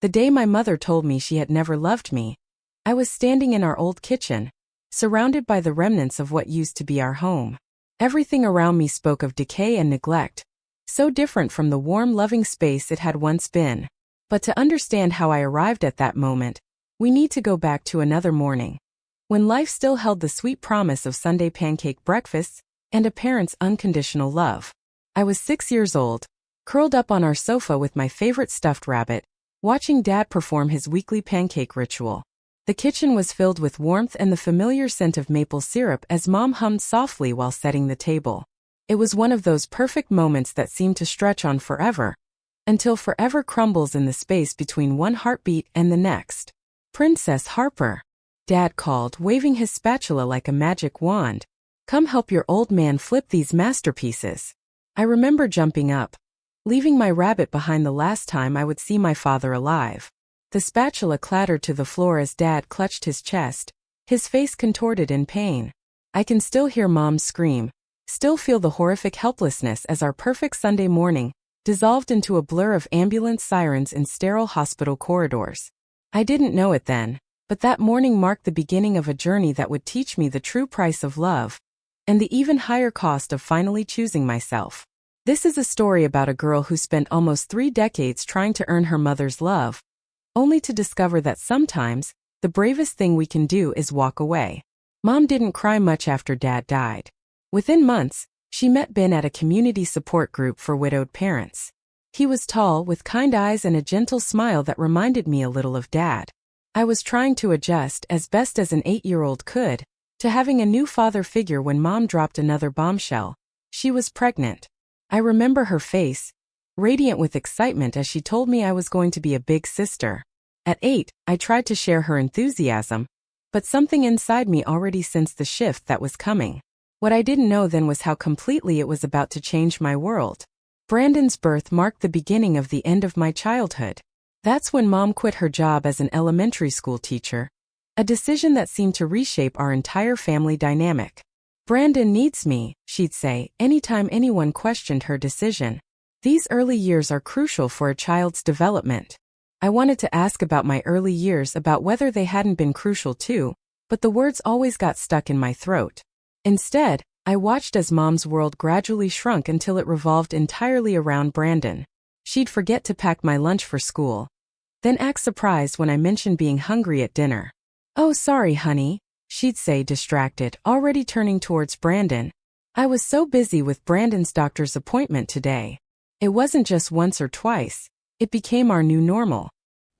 The day my mother told me she had never loved me. I was standing in our old kitchen, surrounded by the remnants of what used to be our home. Everything around me spoke of decay and neglect, so different from the warm, loving space it had once been. But to understand how I arrived at that moment, we need to go back to another morning, when life still held the sweet promise of Sunday pancake breakfasts and a parent's unconditional love. I was 6 years old, curled up on our sofa with my favorite stuffed rabbit, watching Dad perform his weekly pancake ritual. The kitchen was filled with warmth and the familiar scent of maple syrup as Mom hummed softly while setting the table. It was one of those perfect moments that seem to stretch on forever, until forever crumbles in the space between one heartbeat and the next. "Princess Harper," Dad called, waving his spatula like a magic wand. "Come help your old man flip these masterpieces." I remember jumping up, leaving my rabbit behind the last time I would see my father alive. The spatula clattered to the floor as Dad clutched his chest, his face contorted in pain. I can still hear Mom scream, still feel the horrific helplessness as our perfect Sunday morning dissolved into a blur of ambulance sirens in sterile hospital corridors. I didn't know it then, but that morning marked the beginning of a journey that would teach me the true price of love, and the even higher cost of finally choosing myself. This is a story about a girl who spent almost 3 decades trying to earn her mother's love, only to discover that sometimes, the bravest thing we can do is walk away. Mom didn't cry much after Dad died. Within months, she met Ben at a community support group for widowed parents. He was tall, with kind eyes and a gentle smile that reminded me a little of Dad. I was trying to adjust, as best as an 8-year-old could, to having a new father figure when Mom dropped another bombshell. She was pregnant. I remember her face, radiant with excitement as she told me I was going to be a big sister. At 8, I tried to share her enthusiasm, but something inside me already sensed the shift that was coming. What I didn't know then was how completely it was about to change my world. Brandon's birth marked the beginning of the end of my childhood. That's when Mom quit her job as an elementary school teacher, a decision that seemed to reshape our entire family dynamic. "Brandon needs me," she'd say, anytime anyone questioned her decision. These early years are crucial for a child's development. I wanted to ask about my early years, about whether they hadn't been crucial too, but the words always got stuck in my throat. Instead, I watched as Mom's world gradually shrunk until it revolved entirely around Brandon. She'd forget to pack my lunch for school, then act surprised when I mentioned being hungry at dinner. "Oh, sorry, honey," she'd say, distracted, already turning towards Brandon. "I was so busy with Brandon's doctor's appointment today." It wasn't just once or twice, it became our new normal.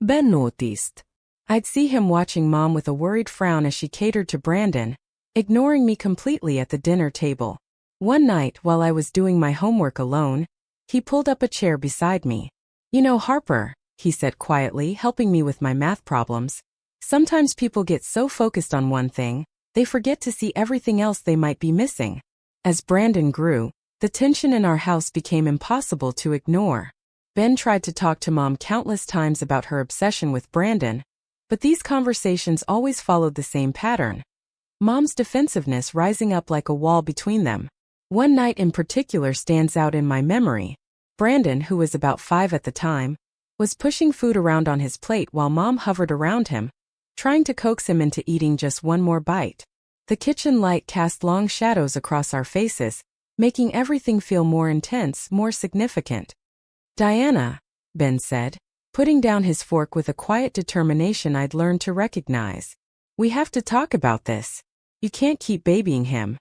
Ben noticed. I'd see him watching Mom with a worried frown as she catered to Brandon, ignoring me completely at the dinner table. One night, while I was doing my homework alone, he pulled up a chair beside me. "You know, Harper," he said quietly, helping me with my math problems, "sometimes people get so focused on one thing, they forget to see everything else they might be missing." As Brandon grew, the tension in our house became impossible to ignore. Ben tried to talk to Mom countless times about her obsession with Brandon, but these conversations always followed the same pattern. Mom's defensiveness rising up like a wall between them. One night in particular stands out in my memory. Brandon, who was about 5 at the time, was pushing food around on his plate while Mom hovered around him, trying to coax him into eating just one more bite. The kitchen light cast long shadows across our faces, making everything feel more intense, more significant. "Diana," Ben said, putting down his fork with a quiet determination I'd learned to recognize. "We have to talk about this. You can't keep babying him.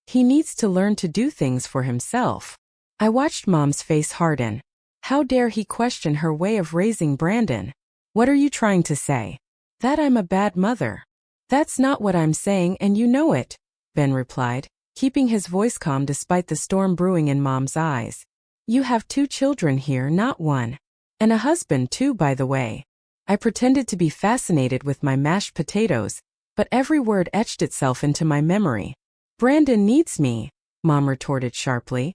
He needs to learn to do things for himself." I watched Mom's face harden. How dare he question her way of raising Brandon? "What are you trying to say? That I'm a bad mother?" "That's not what I'm saying, and you know it," Ben replied, keeping his voice calm despite the storm brewing in Mom's eyes. "You have 2 children here, not 1. And a husband too, by the way." I pretended to be fascinated with my mashed potatoes, but every word etched itself into my memory. "Brandon needs me," Mom retorted sharply.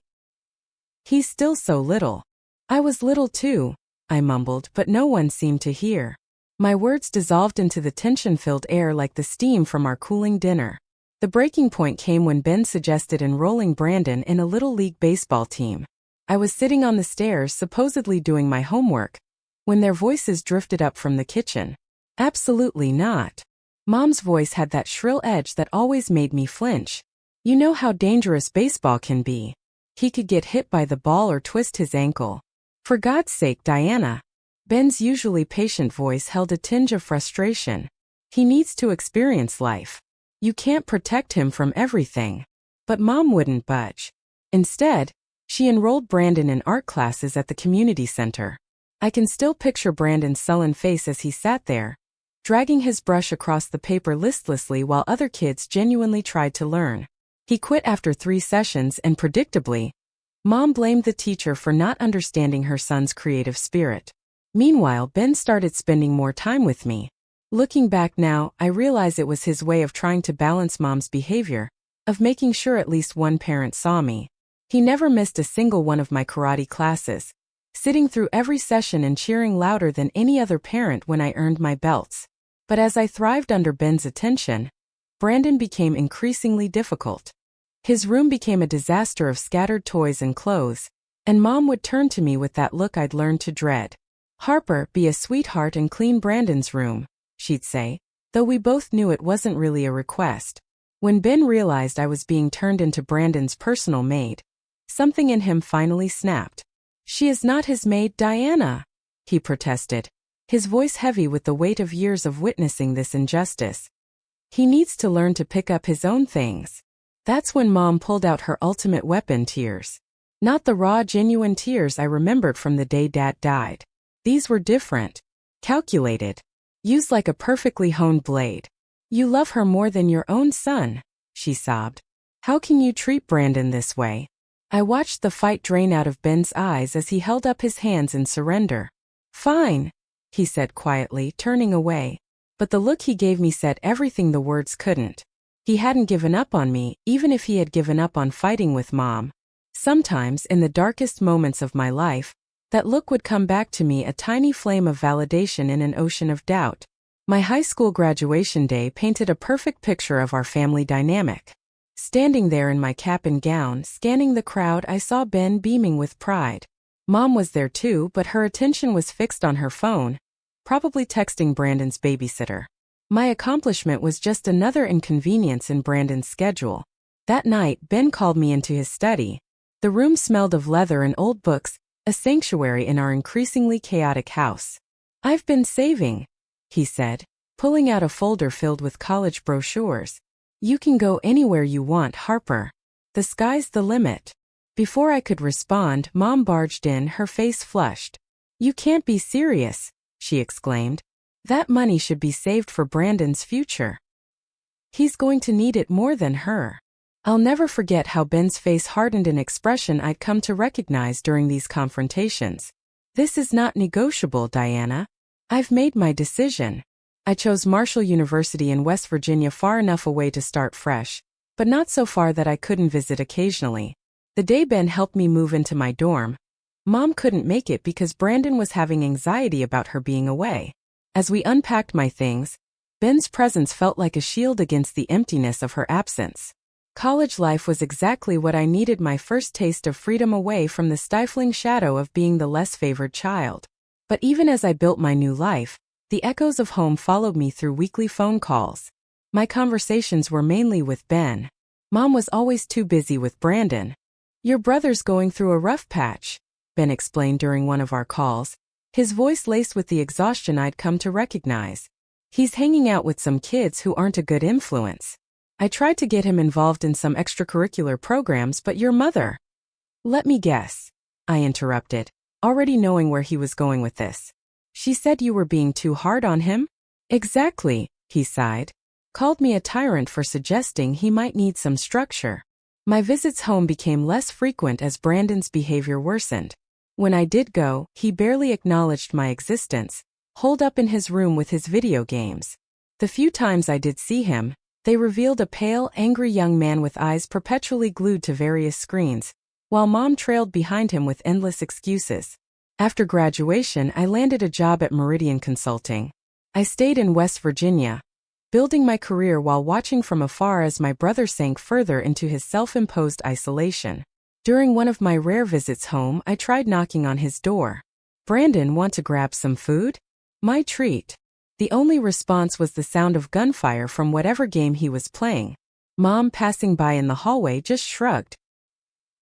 "He's still so little." "I was little too," I mumbled, but no one seemed to hear. My words dissolved into the tension-filled air like the steam from our cooling dinner. The breaking point came when Ben suggested enrolling Brandon in a little league baseball team. I was sitting on the stairs, supposedly doing my homework, when their voices drifted up from the kitchen. Absolutely not. Mom's voice had that shrill edge that always made me flinch. You know how dangerous baseball can be. He could get hit by the ball or twist his ankle. For God's sake, Diana. Ben's usually patient voice held a tinge of frustration. He needs to experience life. You can't protect him from everything. But Mom wouldn't budge. Instead, she enrolled Brandon in art classes at the community center. I can still picture Brandon's sullen face as he sat there, dragging his brush across the paper listlessly while other kids genuinely tried to learn. He quit after 3 sessions and predictably, Mom blamed the teacher for not understanding her son's creative spirit. Meanwhile, Ben started spending more time with me. Looking back now, I realize it was his way of trying to balance Mom's behavior, of making sure at least one parent saw me. He never missed a single one of my karate classes, sitting through every session and cheering louder than any other parent when I earned my belts. But as I thrived under Ben's attention, Brandon became increasingly difficult. His room became a disaster of scattered toys and clothes, and Mom would turn to me with that look I'd learned to dread. "Harper, be a sweetheart and clean Brandon's room," she'd say, though we both knew it wasn't really a request. When Ben realized I was being turned into Brandon's personal maid, something in him finally snapped. "She is not his maid, Diana," he protested, his voice heavy with the weight of years of witnessing this injustice. "He needs to learn to pick up his own things." That's when Mom pulled out her ultimate weapon, tears. Not the raw, genuine tears I remembered from the day Dad died. These were different. Calculated. Used like a perfectly honed blade. "You love her more than your own son," she sobbed. "How can you treat Brandon this way?" I watched the fight drain out of Ben's eyes as he held up his hands in surrender. "Fine," he said quietly, turning away. But the look he gave me said everything the words couldn't. He hadn't given up on me, even if he had given up on fighting with Mom. Sometimes, in the darkest moments of my life, that look would come back to me, a tiny flame of validation in an ocean of doubt. My high school graduation day painted a perfect picture of our family dynamic. Standing there in my cap and gown, scanning the crowd, I saw Ben beaming with pride. Mom was there too, but her attention was fixed on her phone, probably texting Brandon's babysitter. My accomplishment was just another inconvenience in Brandon's schedule. That night, Ben called me into his study. The room smelled of leather and old books, a sanctuary in our increasingly chaotic house. "I've been saving," he said, pulling out a folder filled with college brochures. "You can go anywhere you want, Harper. The sky's the limit." Before I could respond, Mom barged in, her face flushed. "You can't be serious," she exclaimed. "That money should be saved for Brandon's future. He's going to need it more than her." I'll never forget how Ben's face hardened, an expression I'd come to recognize during these confrontations. "This is not negotiable, Diana. I've made my decision." I chose Marshall University in West Virginia, far enough away to start fresh, but not so far that I couldn't visit occasionally. The day Ben helped me move into my dorm, Mom couldn't make it because Brandon was having anxiety about her being away. As we unpacked my things, Ben's presence felt like a shield against the emptiness of her absence. College life was exactly what I needed, my first taste of freedom away from the stifling shadow of being the less favored child. But even as I built my new life, the echoes of home followed me through weekly phone calls. My conversations were mainly with Ben. Mom was always too busy with Brandon. "Your brother's going through a rough patch," Ben explained during one of our calls, his voice laced with the exhaustion I'd come to recognize. "He's hanging out with some kids who aren't a good influence. I tried to get him involved in some extracurricular programs, but your mother—" "Let me guess," I interrupted, already knowing where he was going with this. "She said you were being too hard on him?" "Exactly," he sighed. "Called me a tyrant for suggesting he might need some structure." My visits home became less frequent as Brandon's behavior worsened. When I did go, he barely acknowledged my existence, holed up in his room with his video games. The few times I did see him, they revealed a pale, angry young man with eyes perpetually glued to various screens, while Mom trailed behind him with endless excuses. After graduation, I landed a job at Meridian Consulting. I stayed in West Virginia, building my career while watching from afar as my brother sank further into his self-imposed isolation. During one of my rare visits home, I tried knocking on his door. "Brandon, want to grab some food?" My treat. The only response was the sound of gunfire from whatever game he was playing. Mom, passing by in the hallway, just shrugged.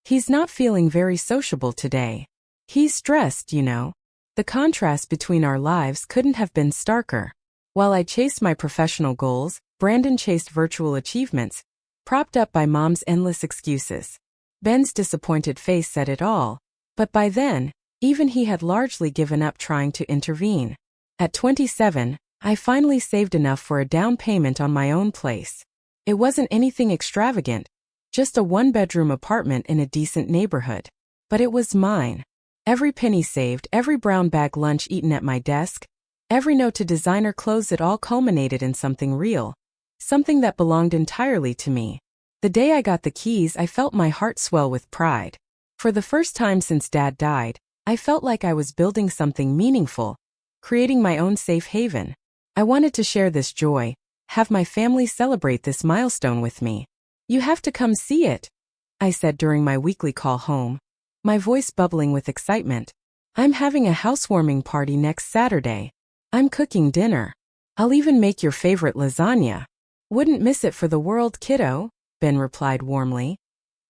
"He's not feeling very sociable today. He's stressed, you know." The contrast between our lives couldn't have been starker. While I chased my professional goals, Brandon chased virtual achievements, propped up by Mom's endless excuses. Ben's disappointed face said it all, but by then, even he had largely given up trying to intervene. At 27, I finally saved enough for a down payment on my own place. It wasn't anything extravagant, just a one-bedroom apartment in a decent neighborhood. But it was mine. Every penny saved, every brown bag lunch eaten at my desk, every note to designer clothes, it all culminated in something real. Something that belonged entirely to me. The day I got the keys, I felt my heart swell with pride. For the first time since Dad died, I felt like I was building something meaningful, creating my own safe haven. I wanted to share this joy, have my family celebrate this milestone with me. "You have to come see it," I said during my weekly call home, my voice bubbling with excitement. "I'm having a housewarming party next Saturday. I'm cooking dinner. I'll even make your favorite lasagna. Wouldn't miss it for the world, kiddo," Ben replied warmly.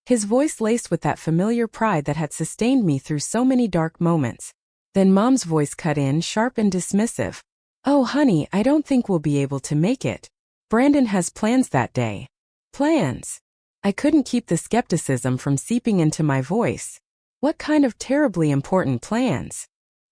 His voice laced with that familiar pride that had sustained me through so many dark moments. Then Mom's voice cut in, sharp and dismissive. "Oh honey, I don't think we'll be able to make it. Brandon has plans that day." Plans? I couldn't keep the skepticism from seeping into my voice. What kind of terribly important plans?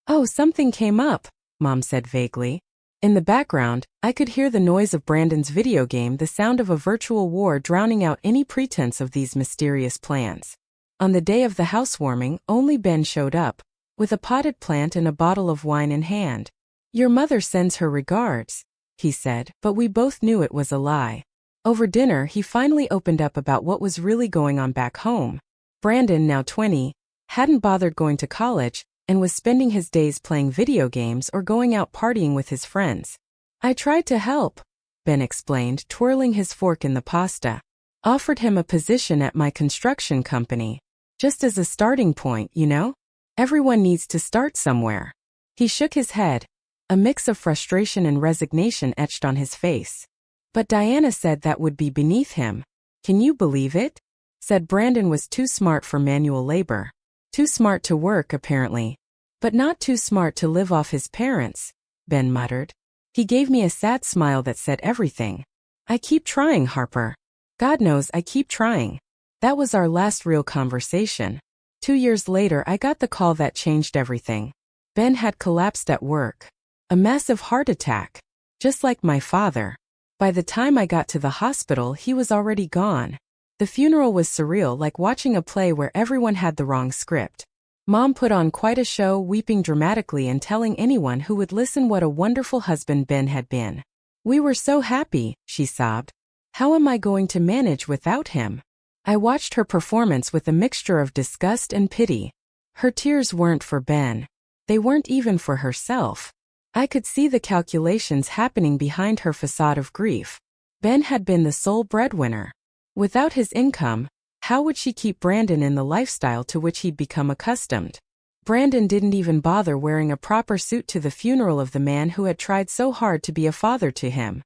"Oh, something came up," Mom said vaguely. In the background, I could hear the noise of Brandon's video game, the sound of a virtual war drowning out any pretense of these mysterious plans. On the day of the housewarming, only Ben showed up, with a potted plant and a bottle of wine in hand. "Your mother sends her regards," he said, but we both knew it was a lie. Over dinner, he finally opened up about what was really going on back home. Brandon, now 20, hadn't bothered going to college, and was spending his days playing video games or going out partying with his friends. "I tried to help," Ben explained, twirling his fork in the pasta. "Offered him a position at my construction company. Just as a starting point, you know? Everyone needs to start somewhere." He shook his head. A mix of frustration and resignation etched on his face. "But Diana said that would be beneath him. Can you believe it?" Said Brandon was too smart for manual labor. Too smart to work, apparently. But not too smart to live off his parents, Ben muttered. He gave me a sad smile that said everything. "I keep trying, Harper. God knows I keep trying." That was our last real conversation. 2 years later, I got the call that changed everything. Ben had collapsed at work. A massive heart attack. Just like my father. By the time I got to the hospital, he was already gone. The funeral was surreal, like watching a play where everyone had the wrong script. Mom put on quite a show, weeping dramatically and telling anyone who would listen what a wonderful husband Ben had been. "We were so happy," she sobbed. "How am I going to manage without him?" I watched her performance with a mixture of disgust and pity. Her tears weren't for Ben. They weren't even for herself. I could see the calculations happening behind her facade of grief. Ben had been the sole breadwinner. Without his income, how would she keep Brandon in the lifestyle to which he'd become accustomed? Brandon didn't even bother wearing a proper suit to the funeral of the man who had tried so hard to be a father to him.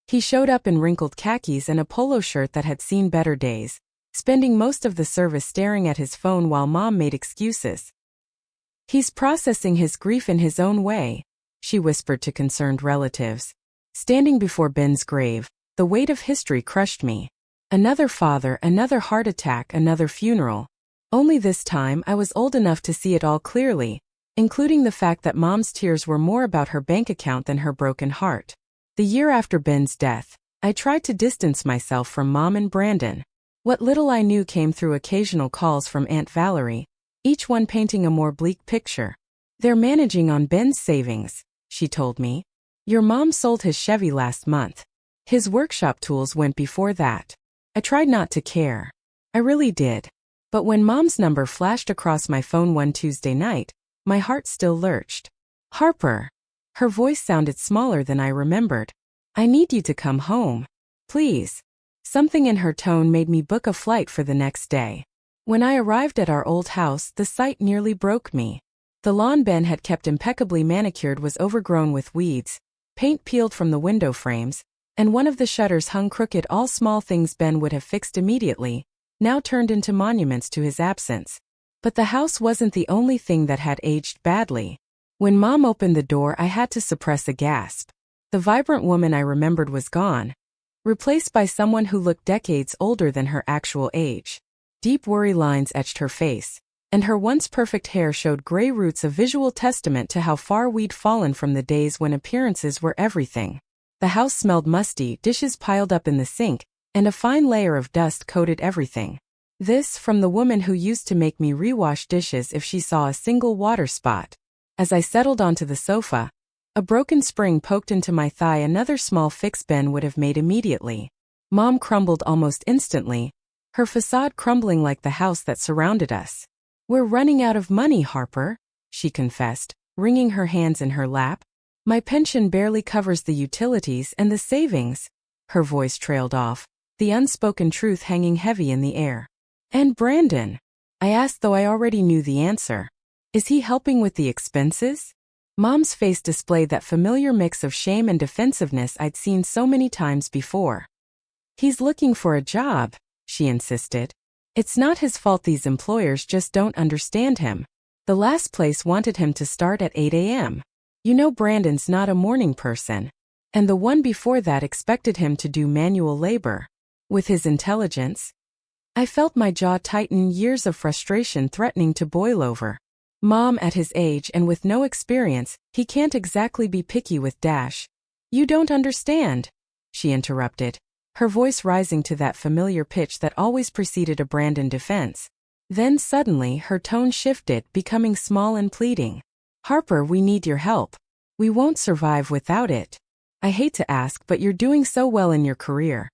He showed up in wrinkled khakis and a polo shirt that had seen better days, spending most of the service staring at his phone while Mom made excuses. "He's processing his grief in his own way," she whispered to concerned relatives. Standing before Ben's grave, the weight of history crushed me. Another father, another heart attack, another funeral. Only this time I was old enough to see it all clearly, including the fact that Mom's tears were more about her bank account than her broken heart. The year after Ben's death, I tried to distance myself from Mom and Brandon. What little I knew came through occasional calls from Aunt Valerie, each one painting a more bleak picture. "They're managing on Ben's savings," she told me. "Your mom sold his Chevy last month. His workshop tools went before that." I tried not to care. I really did. But when Mom's number flashed across my phone one Tuesday night, my heart still lurched. "Harper." Her voice sounded smaller than I remembered. "I need you to come home. Please." Something in her tone made me book a flight for the next day. When I arrived at our old house, the sight nearly broke me. The lawn Ben had kept impeccably manicured was overgrown with weeds, paint peeled from the window frames, and one of the shutters hung crooked. All small things Ben would have fixed immediately, now turned into monuments to his absence. But the house wasn't the only thing that had aged badly. When Mom opened the door, I had to suppress a gasp. The vibrant woman I remembered was gone, replaced by someone who looked decades older than her actual age. Deep worry lines etched her face, and her once perfect hair showed gray roots, a visual testament to how far we'd fallen from the days when appearances were everything. The house smelled musty, dishes piled up in the sink, and a fine layer of dust coated everything. This from the woman who used to make me rewash dishes if she saw a single water spot. As I settled onto the sofa, a broken spring poked into my thigh, another small fix Ben would have made immediately. Mom crumbled almost instantly, her facade crumbling like the house that surrounded us. "We're running out of money, Harper," she confessed, wringing her hands in her lap. "My pension barely covers the utilities and the savings." Her voice trailed off, the unspoken truth hanging heavy in the air. "And Brandon?" I asked, though I already knew the answer. "Is he helping with the expenses?" Mom's face displayed that familiar mix of shame and defensiveness I'd seen so many times before. "He's looking for a job," she insisted. "It's not his fault, these employers just don't understand him. The last place wanted him to start at 8 a.m. You know Brandon's not a morning person. And the one before that expected him to do manual labor. With his intelligence." I felt my jaw tighten, years of frustration threatening to boil over. "Mom, at his age and with no experience, he can't exactly be picky with Dash." "You don't understand," she interrupted, her voice rising to that familiar pitch that always preceded a Brandon defense. Then suddenly her tone shifted, becoming small and pleading. "Harper, we need your help. We won't survive without it. I hate to ask, but you're doing so well in your career."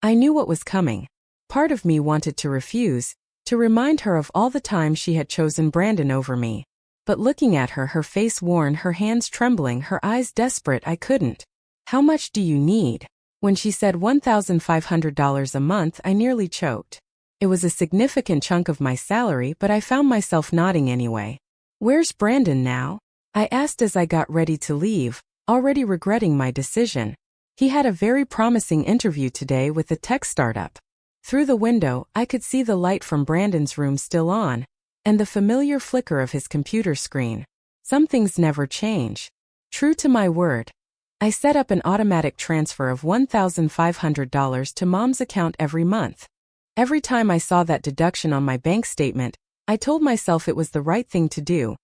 I knew what was coming. Part of me wanted to refuse, to remind her of all the times she had chosen Brandon over me. But looking at her, her face worn, her hands trembling, her eyes desperate, I couldn't. "How much do you need?" When she said $1,500 a month, I nearly choked. It was a significant chunk of my salary, but I found myself nodding anyway. "Where's Brandon now?" I asked as I got ready to leave, already regretting my decision. "He had a very promising interview today with a tech startup." Through the window, I could see the light from Brandon's room still on, and the familiar flicker of his computer screen. Some things never change. True to my word, I set up an automatic transfer of $1,500 to Mom's account every month. Every time I saw that deduction on my bank statement, I told myself it was the right thing to do,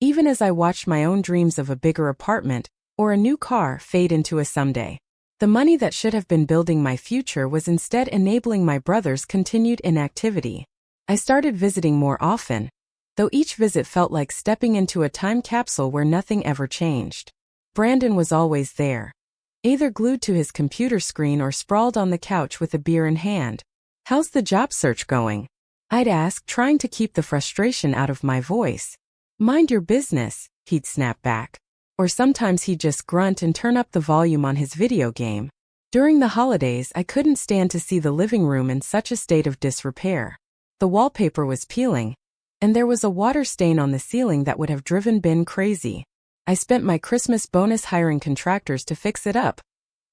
even as I watched my own dreams of a bigger apartment or a new car fade into a someday. The money that should have been building my future was instead enabling my brother's continued inactivity. I started visiting more often, though each visit felt like stepping into a time capsule where nothing ever changed. Brandon was always there, either glued to his computer screen or sprawled on the couch with a beer in hand. "How's the job search going?" I'd ask, trying to keep the frustration out of my voice. "Mind your business," he'd snap back. Or sometimes he'd just grunt and turn up the volume on his video game. During the holidays, I couldn't stand to see the living room in such a state of disrepair. The wallpaper was peeling, and there was a water stain on the ceiling that would have driven Ben crazy. I spent my Christmas bonus hiring contractors to fix it up,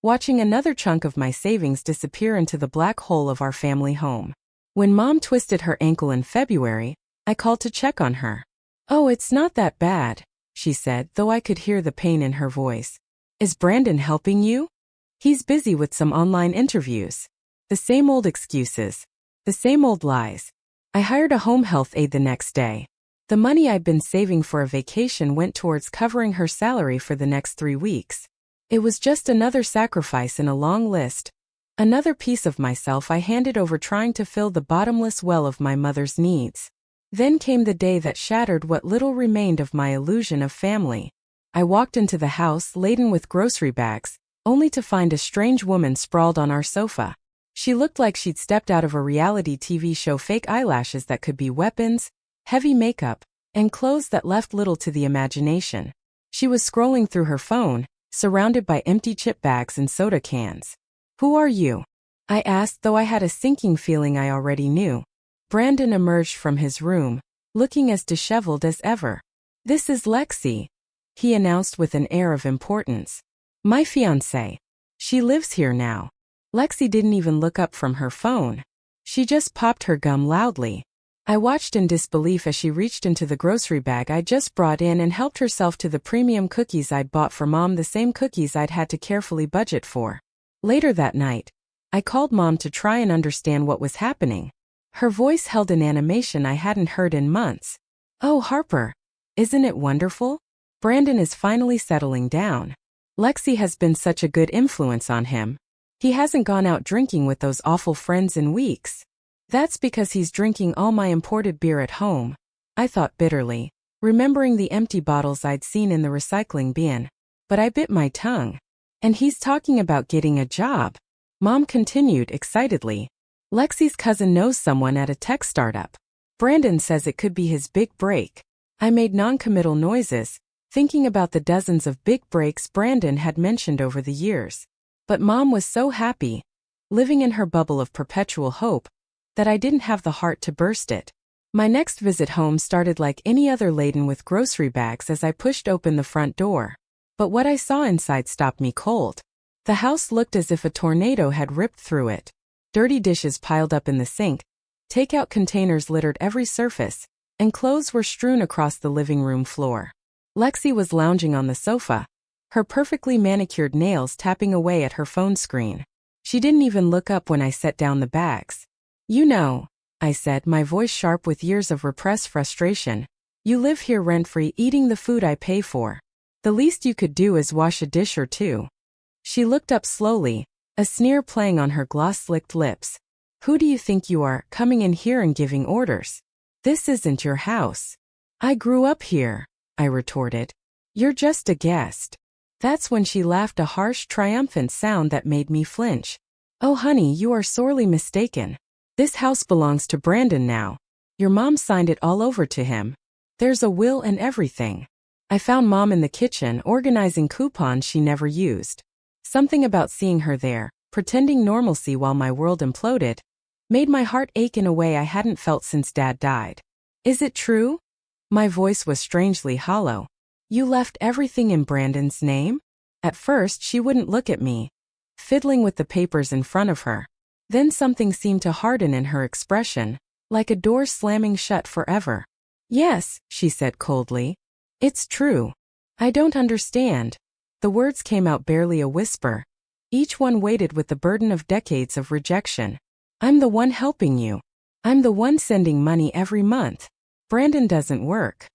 watching another chunk of my savings disappear into the black hole of our family home. When Mom twisted her ankle in February, I called to check on her. "Oh, it's not that bad," she said, though I could hear the pain in her voice. "Is Brandon helping you?" "He's busy with some online interviews." The same old excuses. The same old lies. I hired a home health aide the next day. The money I'd been saving for a vacation went towards covering her salary for the next 3 weeks. It was just another sacrifice in a long list. Another piece of myself I handed over, trying to fill the bottomless well of my mother's needs. Then came the day that shattered what little remained of my illusion of family. I walked into the house laden with grocery bags, only to find a strange woman sprawled on our sofa. She looked like she'd stepped out of a reality TV show, fake eyelashes that could be weapons, heavy makeup, and clothes that left little to the imagination. She was scrolling through her phone, surrounded by empty chip bags and soda cans. "Who are you?" I asked, though I had a sinking feeling I already knew. Brandon emerged from his room, looking as disheveled as ever. "This is Lexi," he announced with an air of importance. "My fiancée. She lives here now." Lexi didn't even look up from her phone. She just popped her gum loudly. I watched in disbelief as she reached into the grocery bag I'd just brought in and helped herself to the premium cookies I'd bought for Mom, the same cookies I'd had to carefully budget for. Later that night, I called Mom to try and understand what was happening. Her voice held an animation I hadn't heard in months. "Oh, Harper, isn't it wonderful? Brandon is finally settling down. Lexi has been such a good influence on him. He hasn't gone out drinking with those awful friends in weeks. That's because he's drinking all my imported beer at home," I thought bitterly, remembering the empty bottles I'd seen in the recycling bin. But I bit my tongue. "And he's talking about getting a job," Mom continued excitedly. "Lexi's cousin knows someone at a tech startup. Brandon says it could be his big break." I made non-committal noises, thinking about the dozens of big breaks Brandon had mentioned over the years. But Mom was so happy, living in her bubble of perpetual hope, that I didn't have the heart to burst it. My next visit home started like any other, laden with grocery bags as I pushed open the front door. But what I saw inside stopped me cold. The house looked as if a tornado had ripped through it. Dirty dishes piled up in the sink, takeout containers littered every surface, and clothes were strewn across the living room floor. Lexi was lounging on the sofa, her perfectly manicured nails tapping away at her phone screen. She didn't even look up when I set down the bags. "You know," I said, my voice sharp with years of repressed frustration, "you live here rent-free, eating the food I pay for. The least you could do is wash a dish or two." She looked up slowly, a sneer playing on her gloss-slicked lips. "Who do you think you are, coming in here and giving orders? This isn't your house." "I grew up here," I retorted. "You're just a guest." That's when she laughed, a harsh, triumphant sound that made me flinch. "Oh honey, you are sorely mistaken. This house belongs to Brandon now. Your mom signed it all over to him. There's a will and everything." I found Mom in the kitchen, organizing coupons she never used. Something about seeing her there, pretending normalcy while my world imploded, made my heart ache in a way I hadn't felt since Dad died. "Is it true?" My voice was strangely hollow. "You left everything in Brandon's name?" At first she wouldn't look at me, fiddling with the papers in front of her. Then something seemed to harden in her expression, like a door slamming shut forever. "Yes," she said coldly. "It's true." "I don't understand." The words came out barely a whisper, each one weighted with the burden of decades of rejection. "I'm the one helping you. I'm the one sending money every month. Brandon doesn't work.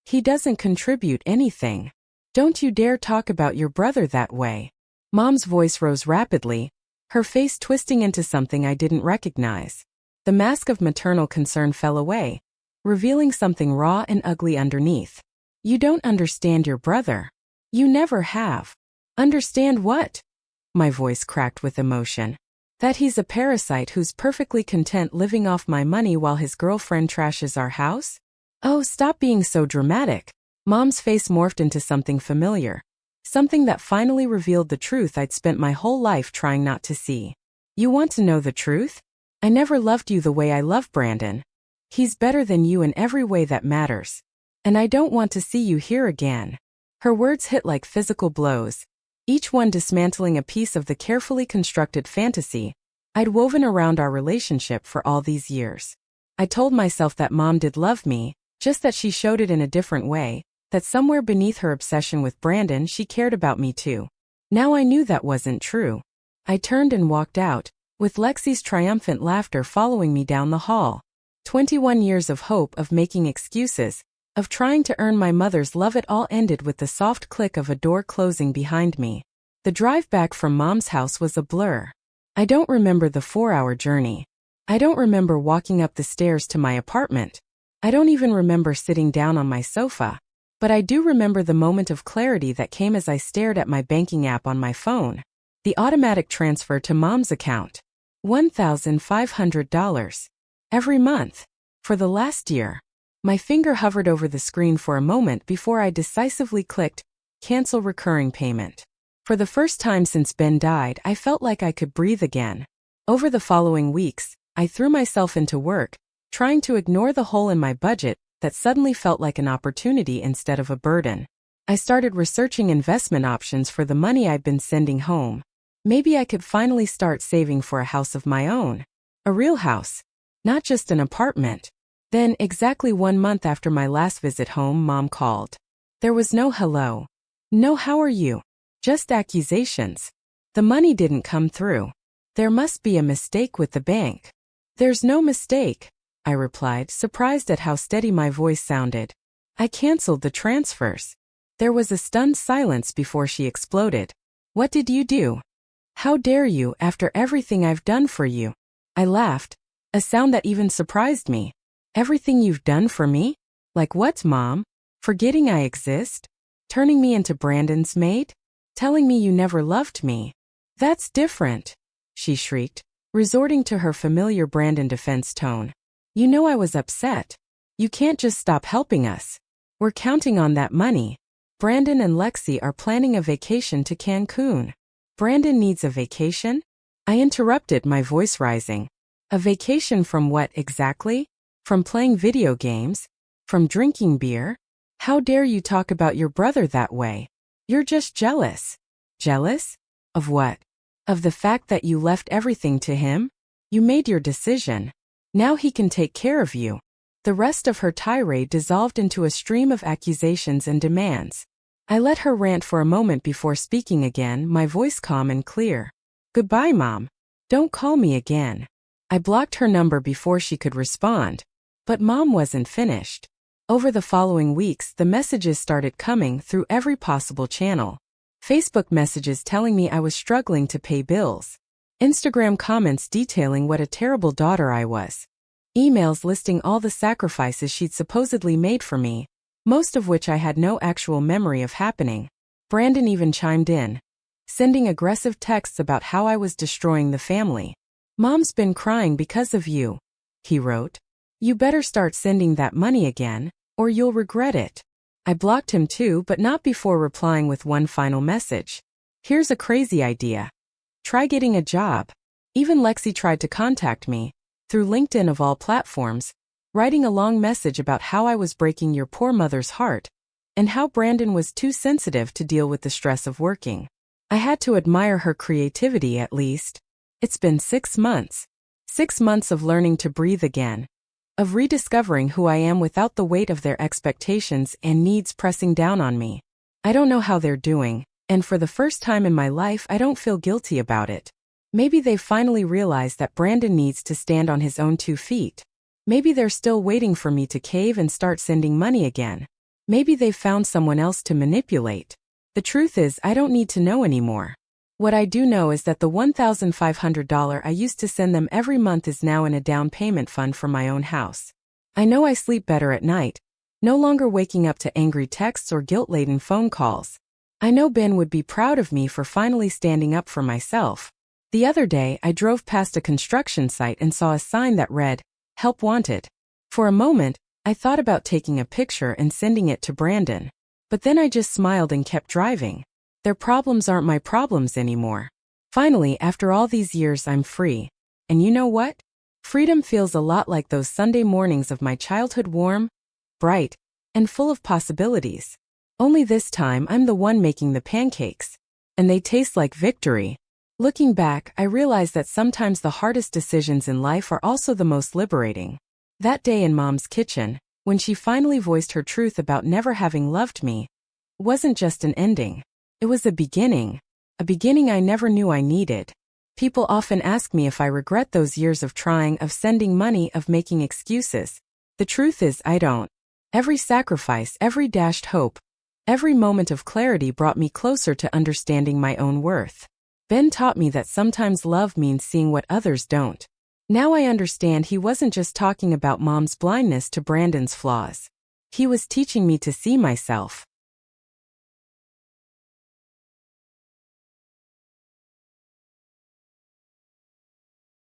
He doesn't contribute anything. Don't you dare talk about your brother that way." Mom's voice rose rapidly, her face twisting into something I didn't recognize. The mask of maternal concern fell away, revealing something raw and ugly underneath. "You don't understand your brother. You never have." "Understand what?" My voice cracked with emotion. "That he's a parasite who's perfectly content living off my money while his girlfriend trashes our house?" "Oh, stop being so dramatic." Mom's face morphed into something familiar. Something that finally revealed the truth I'd spent my whole life trying not to see. "You want to know the truth? I never loved you the way I love Brandon. He's better than you in every way that matters. And I don't want to see you here again." Her words hit like physical blows, each one dismantling a piece of the carefully constructed fantasy I'd woven around our relationship for all these years. I told myself that Mom did love me, just that she showed it in a different way, that somewhere beneath her obsession with Brandon she cared about me too. Now I knew that wasn't true. I turned and walked out, with Lexi's triumphant laughter following me down the hall. 21 years of hope, of making excuses, of trying to earn my mother's love, it all ended with the soft click of a door closing behind me. The drive back from Mom's house was a blur. I don't remember the 4-hour journey. I don't remember walking up the stairs to my apartment. I don't even remember sitting down on my sofa. But I do remember the moment of clarity that came as I stared at my banking app on my phone. The automatic transfer to Mom's account. $1,500. Every month. For the last year. My finger hovered over the screen for a moment before I decisively clicked, "Cancel recurring payment." For the first time since Ben died, I felt like I could breathe again. Over the following weeks, I threw myself into work, trying to ignore the hole in my budget that suddenly felt like an opportunity instead of a burden. I started researching investment options for the money I'd been sending home. Maybe I could finally start saving for a house of my own. A real house, not just an apartment. Then, exactly 1 month after my last visit home, Mom called. There was no hello. No how are you? Just accusations. The money didn't come through. There must be a mistake with the bank. There's no mistake, I replied, surprised at how steady my voice sounded. I canceled the transfers. There was a stunned silence before she exploded. What did you do? How dare you, after everything I've done for you? I laughed, a sound that even surprised me. Everything you've done for me? Like what, Mom? Forgetting I exist? Turning me into Brandon's maid? Telling me you never loved me? That's different, she shrieked, resorting to her familiar Brandon defense tone. You know I was upset. You can't just stop helping us. We're counting on that money. Brandon and Lexi are planning a vacation to Cancun. Brandon needs a vacation? I interrupted, my voice rising. A vacation from what exactly? From playing video games? From drinking beer? How dare you talk about your brother that way? You're just jealous. Jealous? Of what? Of the fact that you left everything to him? You made your decision. Now he can take care of you. The rest of her tirade dissolved into a stream of accusations and demands. I let her rant for a moment before speaking again, my voice calm and clear. Goodbye, Mom. Don't call me again. I blocked her number before she could respond. But Mom wasn't finished. Over the following weeks, the messages started coming through every possible channel. Facebook messages telling me I was struggling to pay bills. Instagram comments detailing what a terrible daughter I was. Emails listing all the sacrifices she'd supposedly made for me, most of which I had no actual memory of happening. Brandon even chimed in, sending aggressive texts about how I was destroying the family. Mom's been crying because of you, he wrote. You better start sending that money again, or you'll regret it. I blocked him too, but not before replying with one final message. Here's a crazy idea. Try getting a job. Even Lexi tried to contact me, through LinkedIn of all platforms, writing a long message about how I was breaking your poor mother's heart, and how Brandon was too sensitive to deal with the stress of working. I had to admire her creativity at least. It's been 6 months. 6 months of learning to breathe again. Of rediscovering who I am without the weight of their expectations and needs pressing down on me. I don't know how they're doing, and for the first time in my life I don't feel guilty about it. Maybe they've finally realized that Brandon needs to stand on his own 2 feet. Maybe they're still waiting for me to cave and start sending money again. Maybe they've found someone else to manipulate. The truth is, I don't need to know anymore. What I do know is that the $1,500 I used to send them every month is now in a down payment fund for my own house. I know I sleep better at night, no longer waking up to angry texts or guilt-laden phone calls. I know Ben would be proud of me for finally standing up for myself. The other day, I drove past a construction site and saw a sign that read, "Help Wanted." For a moment, I thought about taking a picture and sending it to Brandon. But then I just smiled and kept driving. Their problems aren't my problems anymore. Finally, after all these years, I'm free. And you know what? Freedom feels a lot like those Sunday mornings of my childhood, warm, bright, and full of possibilities. Only this time, I'm the one making the pancakes. And they taste like victory. Looking back, I realize that sometimes the hardest decisions in life are also the most liberating. That day in Mom's kitchen, when she finally voiced her truth about never having loved me, wasn't just an ending. It was a beginning I never knew I needed. People often ask me if I regret those years of trying, of sending money, of making excuses. The truth is, I don't. Every sacrifice, every dashed hope, every moment of clarity brought me closer to understanding my own worth. Ben taught me that sometimes love means seeing what others don't. Now I understand he wasn't just talking about Mom's blindness to Brandon's flaws. He was teaching me to see myself.